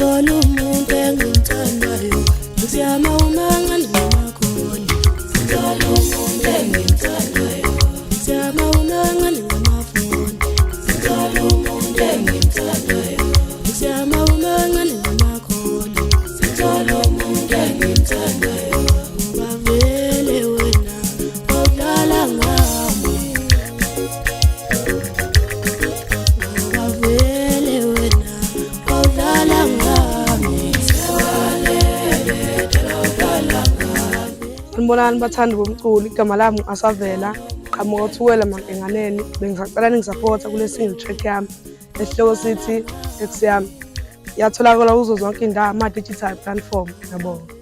ngithola umuntu engimthandayo ngizama umangane ngamakholi ngithola umuntu engimthandayo ngizama umangane ngamafoni ngithola umuntu engimthandayo ngizama umangane ngamakholi ngithola umuntu engimthandayo ngoba vele wena udlala ngami ngoba vele wena udlala ngami sewalele udlala ngami. Sanibonani bathandi bomculo, igama lami Asavela, qhamuka Thuwela Mankenganeni. Bengisacela ningisapota kule single track yami esihloko sithi Ex yami. Yatholakala kuzo zonke indawo ama-digital platform. Ngiyabonga.